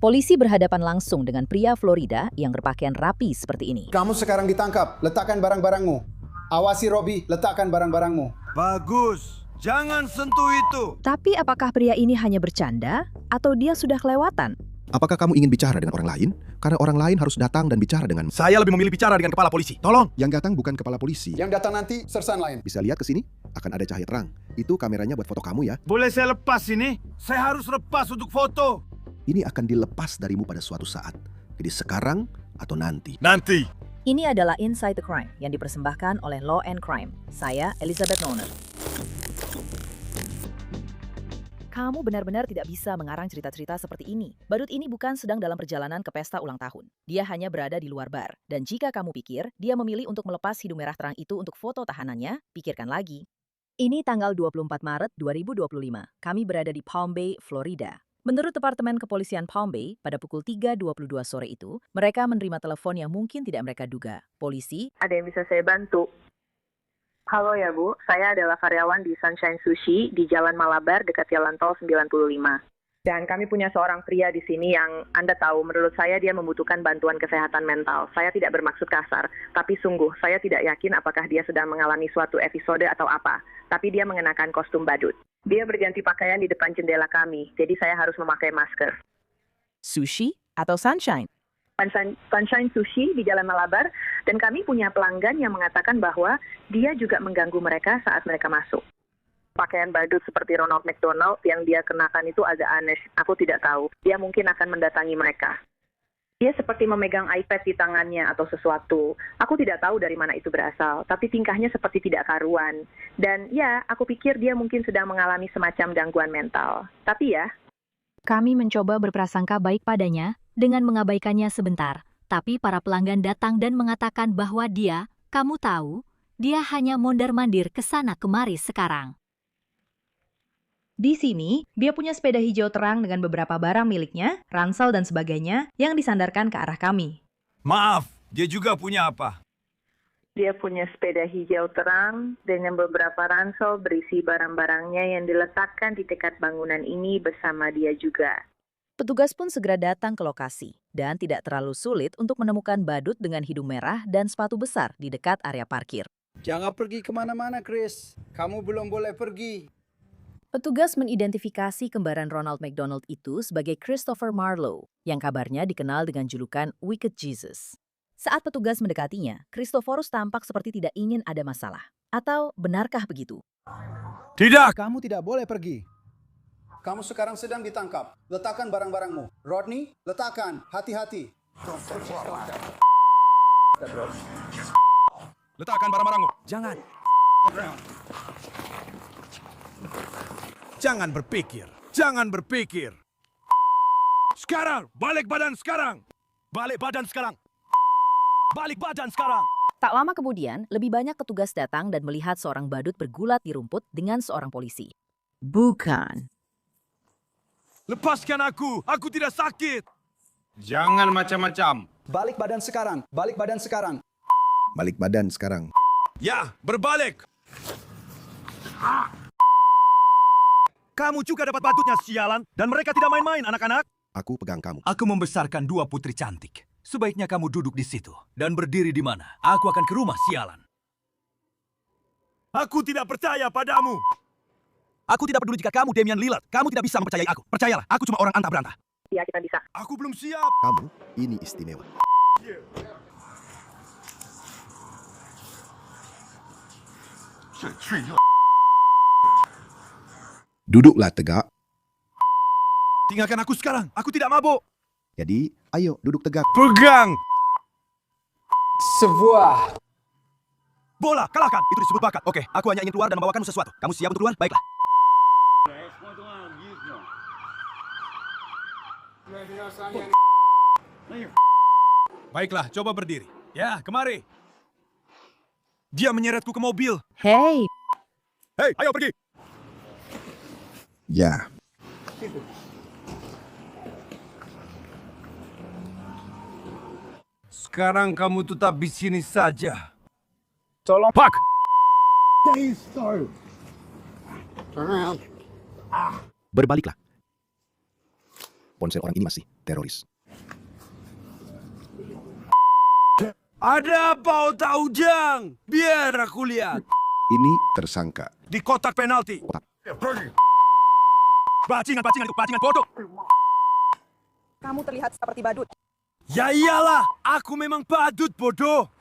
Polisi berhadapan langsung dengan pria Florida yang berpakaian rapi seperti ini. Kamu sekarang ditangkap. Letakkan barang-barangmu. Awasi Robbie, letakkan barang-barangmu. Bagus, jangan sentuh itu. Tapi apakah pria ini hanya bercanda atau dia sudah kelewatan? Apakah kamu ingin bicara dengan orang lain? Karena orang lain harus datang dan bicara dengan... Saya lebih memilih bicara dengan kepala polisi. Tolong. Yang datang bukan kepala polisi. Yang datang nanti sersan lain. Bisa lihat ke sini? Akan ada cahaya terang. Itu kameranya buat foto kamu ya. Boleh saya lepas ini? Saya harus lepas untuk foto. Ini akan dilepas darimu pada suatu saat. Jadi sekarang atau nanti. Nanti. Ini adalah Inside the Crime yang dipersembahkan oleh Law and Crime. Saya Elizabeth Noner. Kamu benar-benar tidak bisa mengarang cerita-cerita seperti ini. Badut ini bukan sedang dalam perjalanan ke pesta ulang tahun. Dia hanya berada di luar bar. Dan jika kamu pikir dia memilih untuk melepas hidung merah terang itu untuk foto tahanannya, pikirkan lagi. Ini tanggal 24 Maret 2025. Kami berada di Palm Bay, Florida. Menurut Departemen Kepolisian Palm Bay, pada pukul 3.22 sore itu, mereka menerima telepon yang mungkin tidak mereka duga. Polisi, ada yang bisa saya bantu? Halo ya Bu, saya adalah karyawan di Sunshine Sushi di Jalan Malabar dekat Jalan Tol 95. Dan kami punya seorang pria di sini yang Anda tahu, menurut saya dia membutuhkan bantuan kesehatan mental. Saya tidak bermaksud kasar, tapi sungguh saya tidak yakin apakah dia sedang mengalami suatu episode atau apa. Tapi dia mengenakan kostum badut. Dia berganti pakaian di depan jendela kami, jadi saya harus memakai masker. Sushi atau Sunshine? Sunshine Sushi di Jalan Malabar, dan kami punya pelanggan yang mengatakan bahwa dia juga mengganggu mereka saat mereka masuk. Pakaian badut seperti Ronald McDonald yang dia kenakan itu agak aneh, aku tidak tahu. Dia mungkin akan mendatangi mereka. Dia seperti memegang iPad di tangannya atau sesuatu. Aku tidak tahu dari mana itu berasal, tapi tingkahnya seperti tidak karuan. Dan ya, aku pikir dia mungkin sedang mengalami semacam gangguan mental. Tapi ya, kami mencoba berprasangka baik padanya dengan mengabaikannya sebentar. Tapi para pelanggan datang dan mengatakan bahwa kamu tahu, dia hanya mondar-mandir ke sana kemari sekarang. Di sini, dia punya sepeda hijau terang dengan beberapa barang miliknya, ransel dan sebagainya yang disandarkan ke arah kami. Maaf, dia juga punya apa? dia punya sepeda hijau terang dengan beberapa ransel berisi barang-barangnya yang diletakkan di dekat bangunan ini bersama dia juga. Petugas pun segera datang ke lokasi dan tidak terlalu sulit untuk menemukan badut dengan hidung merah dan sepatu besar di dekat area parkir. Jangan pergi kemana-mana, Chris. Kamu belum boleh pergi. Petugas mengidentifikasi kembaran Ronald McDonald itu sebagai Christopher Marlowe, yang kabarnya dikenal dengan julukan Wicked Jesus. Saat petugas mendekatinya, Christophorus tampak seperti tidak ingin ada masalah. Atau benarkah begitu? Tidak! Kamu tidak boleh pergi. Kamu sekarang sedang ditangkap. Letakkan barang-barangmu. Rodney, letakkan. Hati-hati. Letakkan barang-barangmu. Jangan. Jangan berpikir. Jangan berpikir. Sekarang! Balik badan sekarang! Balik badan sekarang! Balik badan sekarang! Tak lama kemudian, lebih banyak petugas datang dan melihat seorang badut bergulat di rumput dengan seorang polisi. Bukan. Lepaskan aku! Aku tidak sakit! Jangan macam-macam. Balik badan sekarang. Balik badan sekarang. Balik badan sekarang. Ya, berbalik! Kamu juga dapat badutnya, sialan. Dan mereka tidak main-main, anak-anak. Aku pegang kamu. Aku membesarkan 2 putri cantik. Sebaiknya kamu duduk di situ. Dan berdiri di mana? Aku akan ke rumah, sialan. Aku tidak percaya padamu. Aku tidak peduli jika kamu Damian Lillard. Kamu tidak bisa mempercayai aku. Percayalah, aku cuma orang antah berantah. Ya, kita bisa. Aku belum siap. Kamu ini istimewa. Duduklah tegak. Tinggalkan aku sekarang. Aku tidak mabuk. Jadi, ayo duduk tegak. Pegang! Sebuah. Bola, kalahkan. Itu disebut bakat. Oke, aku hanya ingin keluar dan membawakanmu sesuatu. Kamu siap untuk keluar? Baiklah. Baiklah, coba berdiri. Ya, kemari. Dia menyeretku ke mobil. Hei, Hei, ayo pergi. Ya. Sekarang kamu tetap di sini saja. Tolong. Pak! Berbaliklah. Ponsel orang ini masih. teroris. Ada apa otak ujang? Biar aku lihat. Ini tersangka. Di kotak penalti. Bajingan bodoh. Kamu terlihat seperti badut. Ya iyalah, aku memang badut bodoh.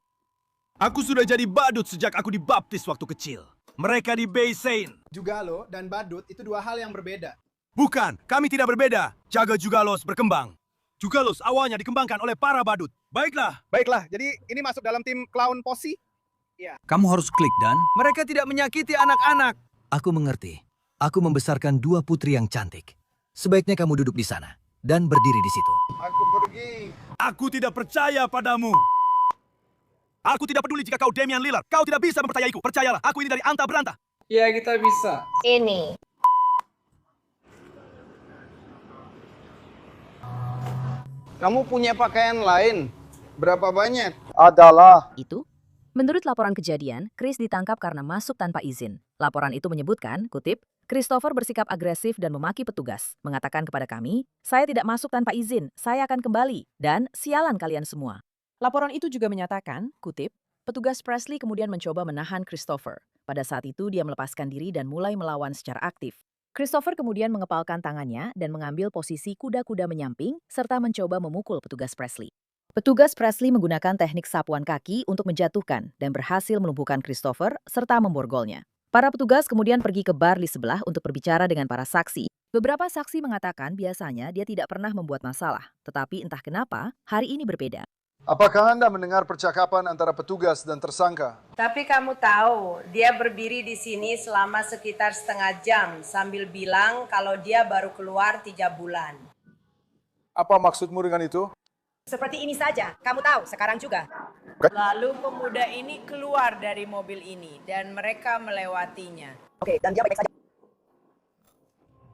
Aku sudah jadi badut sejak aku dibaptis waktu kecil. Mereka di Baysain. Jugalo dan badut itu dua hal yang berbeda. Bukan, kami tidak berbeda. Jaga Jugalos berkembang. Jugalos awalnya dikembangkan oleh para badut. Baiklah. Baiklah, jadi ini masuk dalam tim clown posi? Kamu harus klik dan mereka tidak menyakiti anak-anak. Aku mengerti. Aku membesarkan dua putri yang cantik. Sebaiknya kamu duduk di sana dan berdiri di situ. Aku pergi. Aku tidak percaya padamu. Aku tidak peduli jika kau Damian Lillard. Kau tidak bisa mempercayaiku. Percayalah, aku ini dari Anta Beranta. Ya, kita bisa. Ini. Kamu punya pakaian lain? Berapa banyak? Itu? Menurut laporan kejadian, Chris ditangkap karena masuk tanpa izin. Laporan itu menyebutkan, kutip, Christopher bersikap agresif dan memaki petugas, mengatakan kepada kami, saya tidak masuk tanpa izin, saya akan kembali, dan sialan kalian semua. Laporan itu juga menyatakan, kutip, petugas Presley kemudian mencoba menahan Christopher. Pada saat itu dia melepaskan diri dan mulai melawan secara aktif. Christopher kemudian mengepalkan tangannya dan mengambil posisi kuda-kuda menyamping serta mencoba memukul petugas Presley. Petugas Presley menggunakan teknik sapuan kaki untuk menjatuhkan dan berhasil melumpuhkan Christopher serta memborgolnya. Para petugas kemudian pergi ke bar di sebelah untuk berbicara dengan para saksi. Beberapa saksi mengatakan biasanya dia tidak pernah membuat masalah, tetapi entah kenapa hari ini berbeda. Apakah Anda mendengar percakapan antara petugas dan tersangka? Tapi kamu tahu, dia berdiri di sini selama sekitar setengah jam sambil bilang kalau dia baru keluar 3 bulan. Apa maksudmu dengan itu? Seperti ini saja, kamu tahu sekarang juga. Lalu pemuda ini keluar dari mobil ini dan mereka melewatinya. Oke, dan dia baik saja.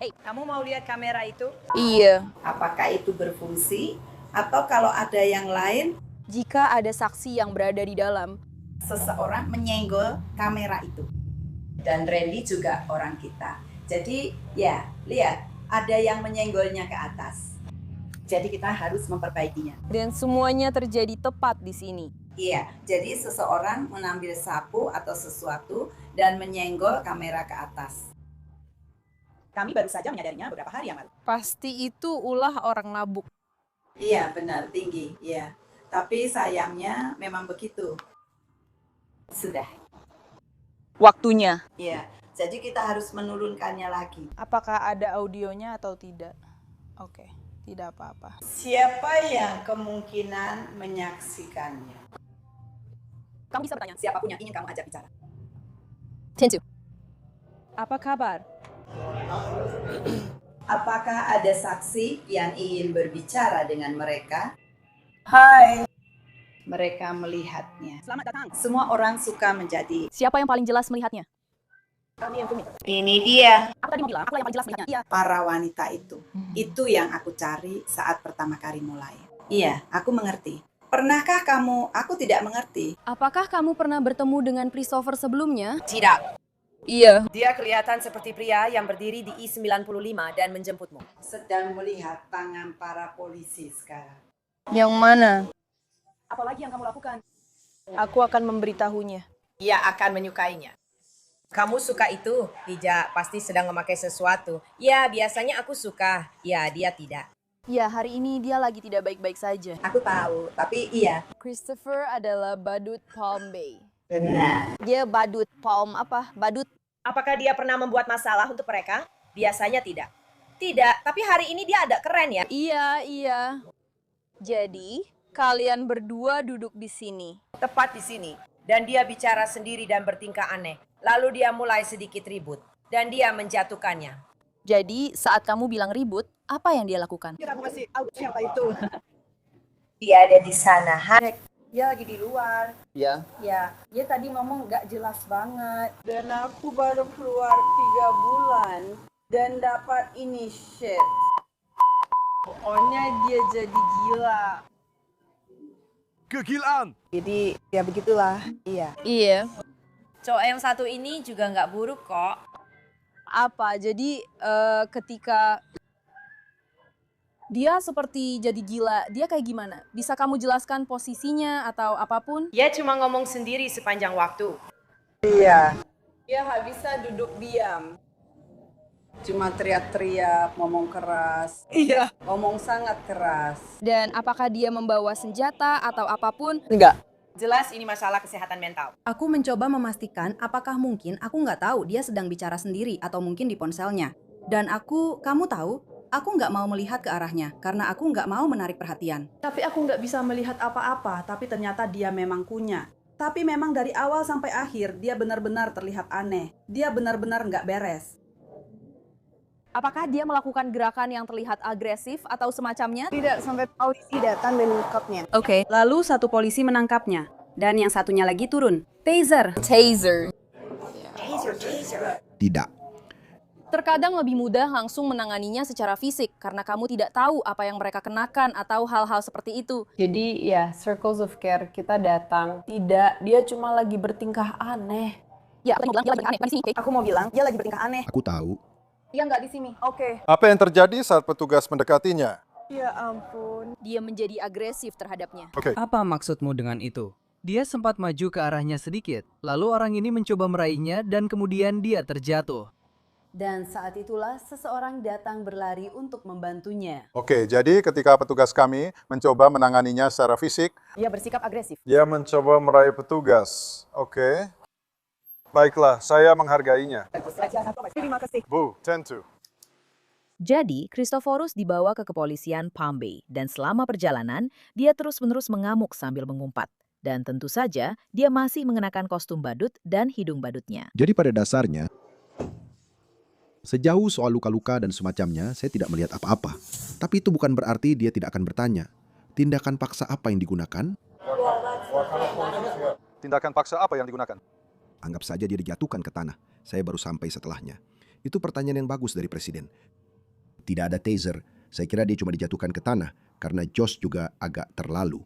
Hei, kamu mau lihat kamera itu? Iya. Apakah itu berfungsi? Atau kalau ada yang lain, Jika ada saksi yang berada di dalam, seseorang menyenggol kamera itu. Dan Randy juga orang kita. Jadi ya, lihat, ada yang menyenggolnya ke atas. Jadi kita harus memperbaikinya. dan semuanya terjadi tepat di sini. Iya, jadi seseorang mengambil sapu atau sesuatu dan menyenggol kamera ke atas. Kami baru saja menyadarinya beberapa hari yang lalu. Pasti itu ulah orang nabuk. Iya, benar, tinggi. Iya. Tapi sayangnya memang begitu. Sudah. Waktunya. Iya. Jadi kita harus menurunkannya lagi. Apakah ada audionya atau tidak? Oke, tidak apa-apa. Siapa yang kemungkinan menyaksikannya? Kamu bisa bertanya siapapun yang ingin kamu ajak bicara. Tentu. Apa kabar? Apakah ada saksi yang ingin berbicara dengan mereka? Hai. Mereka melihatnya. Selamat datang. Semua orang suka menjadi. Siapa yang paling jelas melihatnya? Kami yang kuning. Ini dia. Aku tadi mau bilang, aku yang paling jelas melihatnya. Iya. Para wanita itu. Itu yang aku cari saat pertama kali mulai. Iya, aku mengerti. Pernahkah kamu? Aku tidak mengerti. Apakah kamu pernah bertemu dengan Christopher sebelumnya? Tidak. Iya. Dia kelihatan seperti pria yang berdiri di I-95 dan menjemputmu. Sedang melihat tangan para polisi sekarang. Yang mana? Apalagi yang kamu lakukan? Aku akan memberitahunya. Ia akan menyukainya. Kamu suka itu? Tidak, pasti sedang memakai sesuatu. Ya, biasanya aku suka. Ya, dia tidak. Ya, hari ini dia lagi tidak baik-baik saja. Aku tahu, tapi iya. Christopher adalah badut Palm Bay. Benar. Dia badut Palm apa? Badut. Apakah dia pernah membuat masalah untuk mereka? Biasanya tidak. Tidak, tapi hari ini dia ada keren ya. Iya. Jadi, kalian berdua duduk di sini. Tepat di sini. Dan dia bicara sendiri dan bertingkah aneh. Lalu dia mulai sedikit ribut. Dan dia menjatuhkannya. Jadi, saat kamu bilang ribut, apa yang dia lakukan? Aku kasih tahu siapa itu. Dia ada di sana. Dia lagi di luar. Ya. Ya, dia tadi ngomong nggak jelas banget. Dan aku baru keluar 3 bulan. Dan dapat ini shit. Pokoknya dia jadi gila. Kegilaan. Jadi, ya begitulah. Iya. Iya. Cowok yang satu ini juga nggak buruk kok. Apa? Jadi, ketika Dia seperti jadi gila. Dia kayak gimana? Bisa kamu jelaskan posisinya atau apapun? Dia cuma ngomong sendiri sepanjang waktu. Iya. Dia nggak bisa duduk diam. Cuma teriak-teriak, ngomong keras. Iya. Ngomong sangat keras. Dan apakah dia membawa senjata atau apapun? Enggak. Jelas ini masalah kesehatan mental. Aku mencoba memastikan apakah mungkin aku nggak tahu dia sedang bicara sendiri atau mungkin di ponselnya. Dan kamu tahu, aku nggak mau melihat ke arahnya karena aku nggak mau menarik perhatian. Tapi aku nggak bisa melihat apa-apa, tapi ternyata dia memang punya. Tapi memang dari awal sampai akhir, dia benar-benar terlihat aneh. Dia benar-benar nggak beres. Apakah dia melakukan gerakan yang terlihat agresif atau semacamnya? Tidak sampai polisi datang dan menangkapnya. Oke, lalu satu polisi menangkapnya. Dan yang satunya lagi turun. Taser. Taser. Tidak. Terkadang lebih mudah langsung menanganinya secara fisik karena kamu tidak tahu apa yang mereka kenakan atau hal-hal seperti itu. Jadi ya, circles of care kita datang. Tidak, dia cuma lagi bertingkah aneh. Ya, aku mau bilang dia lagi bertingkah aneh. Aku mau bilang dia lagi bertingkah aneh. Aku tahu. Dia nggak di sini. Oke. Apa yang terjadi saat petugas mendekatinya? Ya ampun. Dia menjadi agresif terhadapnya. Oke. Apa maksudmu dengan itu? Dia sempat maju ke arahnya sedikit, lalu orang ini mencoba meraihnya dan kemudian dia terjatuh. Dan saat itulah seseorang datang berlari untuk membantunya. Oke, jadi ketika petugas kami mencoba menanganinya secara fisik, Dia bersikap agresif. dia mencoba meraih petugas. Oke. Baiklah, saya menghargainya. Terima kasih. Bu, tentu. Jadi, Christophorus dibawa ke kepolisian Palm Bay, dan selama perjalanan, dia terus-menerus mengamuk sambil mengumpat. Dan tentu saja, dia masih mengenakan kostum badut dan hidung badutnya. Jadi pada dasarnya, sejauh soal luka-luka dan semacamnya, saya tidak melihat apa-apa. Tapi itu bukan berarti dia tidak akan bertanya. Tindakan paksa apa yang digunakan? Tindakan paksa apa yang digunakan? Anggap saja dia dijatuhkan ke tanah. Saya baru sampai setelahnya. Itu pertanyaan yang bagus dari Presiden. Tidak ada taser. Saya kira dia cuma dijatuhkan ke tanah karena Josh juga agak terlalu.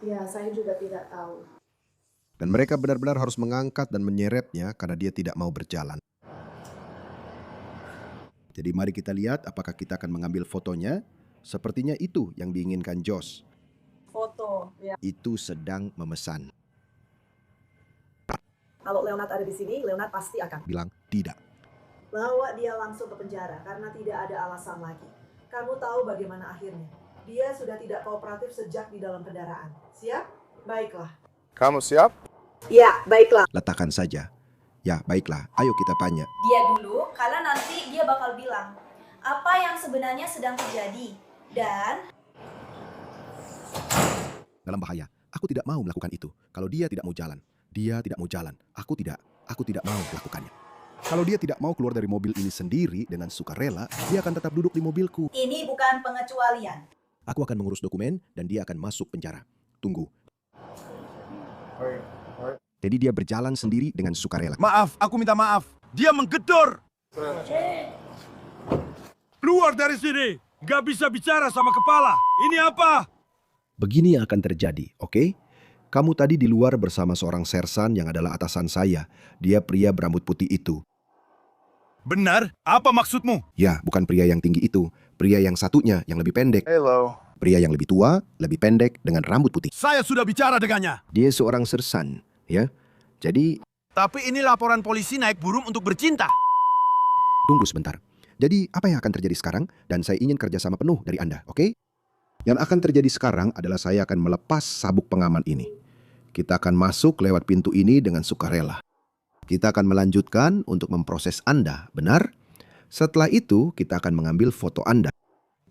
Ya, saya juga tidak tahu. Dan mereka benar-benar harus mengangkat dan menyeretnya karena dia tidak mau berjalan. Jadi mari kita lihat apakah kita akan mengambil fotonya. Sepertinya itu yang diinginkan Josh. Foto. Ya. Itu sedang memesan. Kalau Leonard ada di sini, Leonard pasti akan Bilang tidak. bawa dia langsung ke penjara karena tidak ada alasan lagi. Kamu tahu bagaimana akhirnya. Dia sudah tidak kooperatif sejak di dalam kendaraan. Siap? Baiklah. Kamu siap? Ya, baiklah. Letakkan saja. Ya, baiklah. Ayo kita tanya. Dia dulu, karena nanti dia bakal bilang apa yang sebenarnya sedang terjadi. Dan Dalam bahaya. Aku tidak mau melakukan itu. Kalau dia tidak mau jalan. Dia tidak mau jalan. Aku tidak mau melakukannya. Kalau dia tidak mau keluar dari mobil ini sendiri dengan sukarela, dia akan tetap duduk di mobilku. ini bukan pengecualian. Aku akan mengurus dokumen dan dia akan masuk penjara. Tunggu. Jadi dia berjalan sendiri dengan sukarela. Maaf, aku minta maaf. Dia menggedor. Keluar dari sini. Gak bisa bicara sama kepala. Ini apa? Begini yang akan terjadi, oke? Kamu tadi di luar bersama seorang sersan yang adalah atasan saya. Dia pria berambut putih itu. Benar? Apa maksudmu? Ya, bukan pria yang tinggi itu. Pria yang satunya yang lebih pendek. Hello. Pria yang lebih tua, lebih pendek, dengan rambut putih. Saya sudah bicara dengannya. Dia seorang sersan, ya. Jadi, Tapi ini laporan polisi naik burung untuk bercinta. tunggu sebentar. Jadi, apa yang akan terjadi sekarang? Dan saya ingin kerjasama penuh dari Anda, oke? Yang akan terjadi sekarang adalah saya akan melepas sabuk pengaman ini. Kita akan masuk lewat pintu ini dengan sukarela. Kita akan melanjutkan untuk memproses Anda, benar? Setelah itu, kita akan mengambil foto Anda.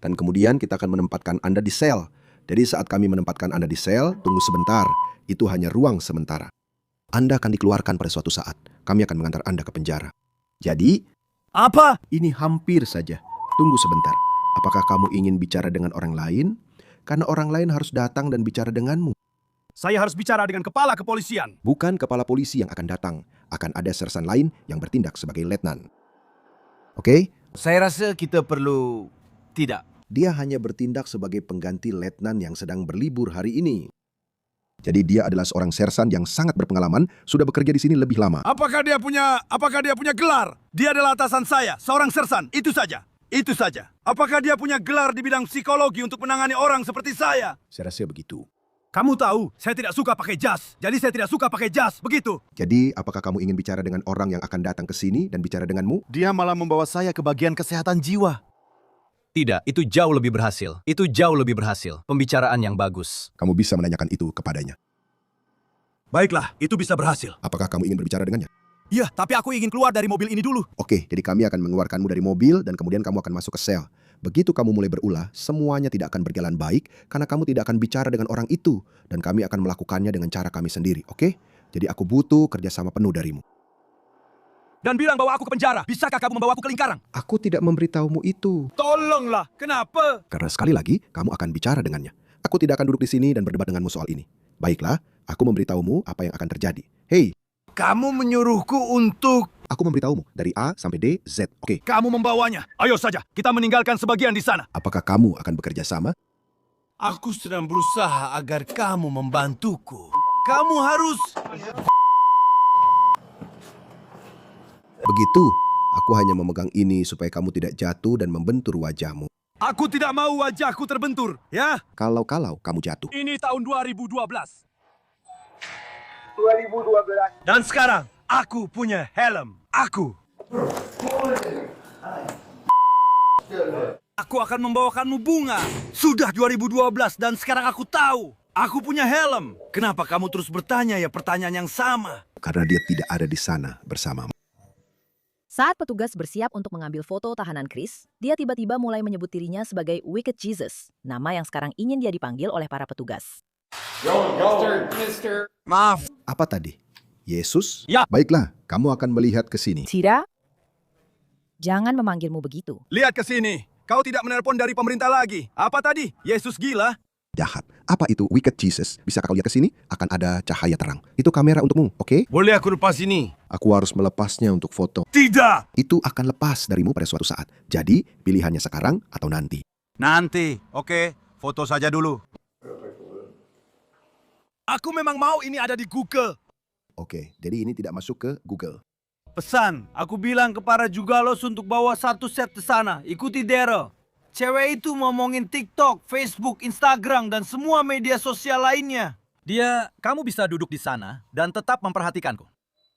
Dan kemudian kita akan menempatkan Anda di sel. Jadi saat kami menempatkan Anda di sel, tunggu sebentar. Itu hanya ruang sementara. Anda akan dikeluarkan pada suatu saat. Kami akan mengantar Anda ke penjara. Jadi, apa? Ini hampir saja. Tunggu sebentar. Apakah kamu ingin bicara dengan orang lain? Karena orang lain harus datang dan bicara denganmu. Saya harus bicara dengan kepala kepolisian. Bukan kepala polisi yang akan datang. Akan ada sersan lain yang bertindak sebagai letnan. Oke? Saya rasa kita perlu... Tidak. Dia hanya bertindak sebagai pengganti letnan yang sedang berlibur hari ini. Jadi dia adalah seorang sersan yang sangat berpengalaman, sudah bekerja di sini lebih lama. Apakah dia punya gelar? Dia adalah atasan saya, seorang sersan. Itu saja. Itu saja. Apakah dia punya gelar di bidang psikologi untuk menangani orang seperti saya? Saya rasa begitu. Kamu tahu, saya tidak suka pakai jas. Jadi saya tidak suka pakai jas, begitu. Jadi, apakah kamu ingin bicara dengan orang yang akan datang ke sini dan bicara denganmu? Dia malah membawa saya ke bagian kesehatan jiwa. Tidak, itu jauh lebih berhasil. Itu jauh lebih berhasil. Pembicaraan yang bagus. Kamu bisa menanyakan itu kepadanya. Baiklah, itu bisa berhasil. Apakah kamu ingin berbicara dengannya? Iya, tapi aku ingin keluar dari mobil ini dulu. Oke, jadi kami akan mengeluarkanmu dari mobil dan kemudian kamu akan masuk ke sel. Begitu kamu mulai berulah, semuanya tidak akan berjalan baik karena kamu tidak akan bicara dengan orang itu. Dan kami akan melakukannya dengan cara kami sendiri, oke? Jadi aku butuh kerjasama penuh darimu. Dan bilang bawa aku ke penjara. Bisakah kamu membawa aku ke lingkaran? Aku tidak memberitahumu itu. Tolonglah, kenapa? Karena sekali lagi, kamu akan bicara dengannya. Aku tidak akan duduk di sini dan berdebat denganmu soal ini. Baiklah, aku memberitahumu apa yang akan terjadi. Hei! Kamu menyuruhku untuk... Aku memberitahumu dari A sampai D, Z, oke? Kamu membawanya. Ayo saja, kita meninggalkan sebagian di sana. Apakah kamu akan bekerja sama? Aku sedang berusaha agar kamu membantuku. Kamu harus... Begitu, aku hanya memegang ini supaya kamu tidak jatuh dan membentur wajahmu. Aku tidak mau wajahku terbentur, ya? Kalau kamu jatuh. Ini tahun 2012. Dan sekarang, aku punya helm. Aku akan membawakanmu bunga. Sudah 2012 dan sekarang aku tahu. Aku punya helm. Kenapa kamu terus bertanya ya pertanyaan yang sama? Karena dia tidak ada di sana bersamamu. Saat petugas bersiap untuk mengambil foto tahanan Chris, dia tiba-tiba mulai menyebut dirinya sebagai Wicked Jesus, nama yang sekarang ingin dia dipanggil oleh para petugas. Maaf. Apa tadi? Yesus? Ya. Baiklah, kamu akan melihat ke sini. Tidak, jangan memanggilmu begitu. Lihat ke sini. Kau tidak menelpon dari pemerintah lagi. Apa tadi? Yesus gila? Jahat. Apa itu Wicked Jesus? Bisa kau lihat ke sini? Akan ada cahaya terang. Itu kamera untukmu, oke? Boleh aku lepas ini? Aku harus melepasnya untuk foto. Tidak! Itu akan lepas darimu pada suatu saat. Jadi, pilihannya sekarang atau nanti. Nanti, oke. Foto saja dulu. Aku memang mau ini ada di Google. Oke, jadi ini tidak masuk ke Google. Pesan, aku bilang kepada Jugalos untuk bawa satu set ke sana. Ikuti Daryl. Cewek itu ngomongin TikTok, Facebook, Instagram, dan semua media sosial lainnya. Kamu bisa duduk di sana dan tetap memperhatikanku.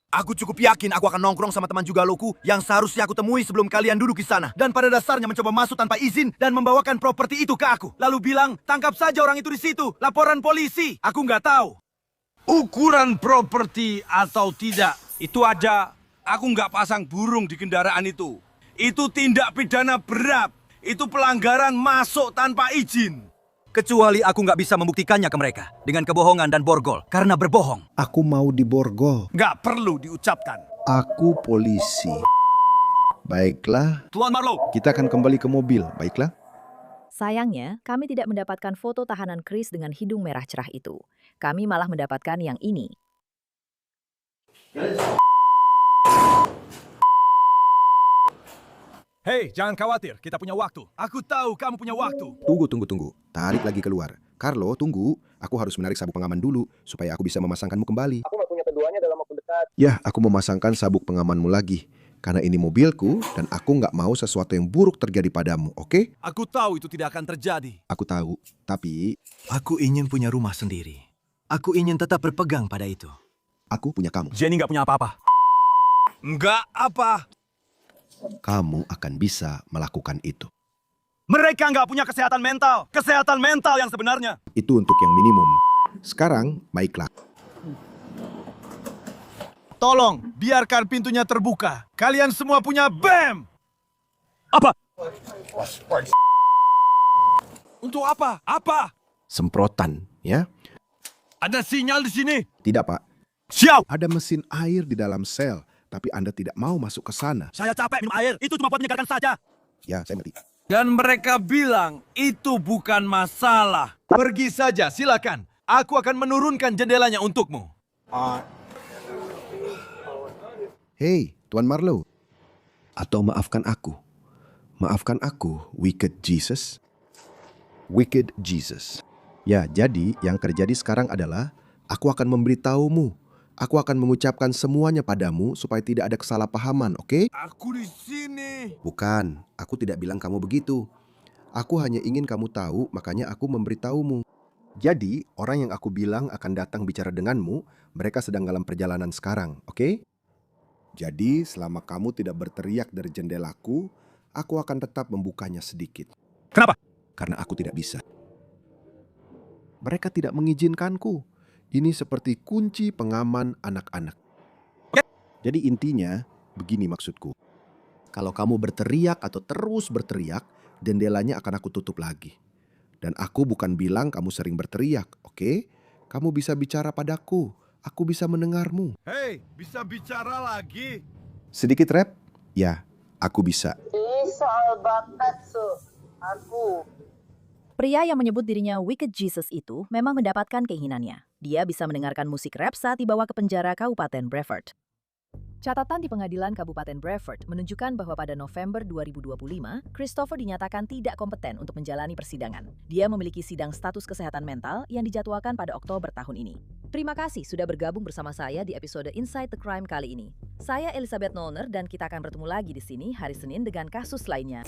Aku cukup yakin aku akan nongkrong sama teman Jugaloku yang seharusnya aku temui sebelum kalian duduk di sana. Dan pada dasarnya mencoba masuk tanpa izin dan membawakan properti itu ke aku. Lalu bilang, tangkap saja orang itu di situ. Laporan polisi. Aku nggak tahu. Ukuran properti atau tidak, itu aja. Aku nggak pasang burung di kendaraan itu. Itu tindak pidana berat. Itu pelanggaran masuk tanpa izin. Kecuali aku nggak bisa membuktikannya ke mereka dengan kebohongan dan borgol karena berbohong. Aku mau diborgol. Nggak perlu diucapkan. Aku polisi. Baiklah. Tuan Marlowe. Kita akan kembali ke mobil, baiklah? Sayangnya, kami tidak mendapatkan foto tahanan Chris dengan hidung merah cerah itu. Kami malah mendapatkan yang ini. Hei, jangan khawatir, kita punya waktu. Aku tahu kamu punya waktu. Tunggu. Tarik lagi keluar. Carlo, tunggu. Aku harus menarik sabuk pengaman dulu, supaya aku bisa memasangkanmu kembali. Aku nggak punya keduanya dalam waktu dekat. Ya, aku memasangkan sabuk pengamanmu lagi. Karena ini mobilku, dan aku nggak mau sesuatu yang buruk terjadi padamu, oke? Aku tahu itu tidak akan terjadi. Aku tahu, tapi... Aku ingin punya rumah sendiri. Aku ingin tetap berpegang pada itu. Aku punya kamu. Jenny nggak punya apa-apa. Nggak apa. Kamu akan bisa melakukan itu. Mereka nggak punya kesehatan mental. Kesehatan mental yang sebenarnya. Itu untuk yang minimum. Sekarang, baiklah. Tolong, biarkan pintunya terbuka. Kalian semua punya BAM! Apa? Untuk apa? Apa? Semprotan, ya? Ada sinyal di sini? Tidak, Pak. Siap! Ada mesin air di dalam sel, tapi Anda tidak mau masuk ke sana. Saya capek minum air. Itu cuma buat menyegarkan saja. Ya, saya ngerti. Dan mereka bilang itu bukan masalah. Pergi saja, silakan. Aku akan menurunkan jendelanya untukmu. Hei, Tuan Marlowe. Atau maafkan aku. Maafkan aku, Wicked Jesus. Wicked Jesus. Ya, jadi yang terjadi sekarang adalah aku akan memberitahumu Aku akan mengucapkan semuanya padamu supaya tidak ada kesalahpahaman, oke? Aku di sini. Bukan, aku tidak bilang kamu begitu. Aku hanya ingin kamu tahu, makanya aku memberitahumu. Jadi, orang yang aku bilang akan datang bicara denganmu, mereka sedang dalam perjalanan sekarang, oke? Jadi, selama kamu tidak berteriak dari jendelaku, aku akan tetap membukanya sedikit. Kenapa? Karena aku tidak bisa. Mereka tidak mengizinkanku. Ini seperti kunci pengaman anak-anak. Jadi intinya, begini maksudku. Kalau kamu berteriak atau terus berteriak, jendelanya akan aku tutup lagi. Dan aku bukan bilang kamu sering berteriak, oke? Kamu bisa bicara padaku. Aku bisa mendengarmu. Hei, bisa bicara lagi? Sedikit rap? Ya, aku bisa. Soal bakat, aku. Pria yang menyebut dirinya Wicked Jesus itu memang mendapatkan keinginannya. Dia bisa mendengarkan musik rap saat dibawa ke penjara Kabupaten Brevard. Catatan di pengadilan Kabupaten Brevard menunjukkan bahwa pada November 2025, Christopher dinyatakan tidak kompeten untuk menjalani persidangan. Dia memiliki sidang status kesehatan mental yang dijadwalkan pada Oktober tahun ini. Terima kasih sudah bergabung bersama saya di episode Inside the Crime kali ini. Saya Elizabeth Nolner dan kita akan bertemu lagi di sini hari Senin dengan kasus lainnya.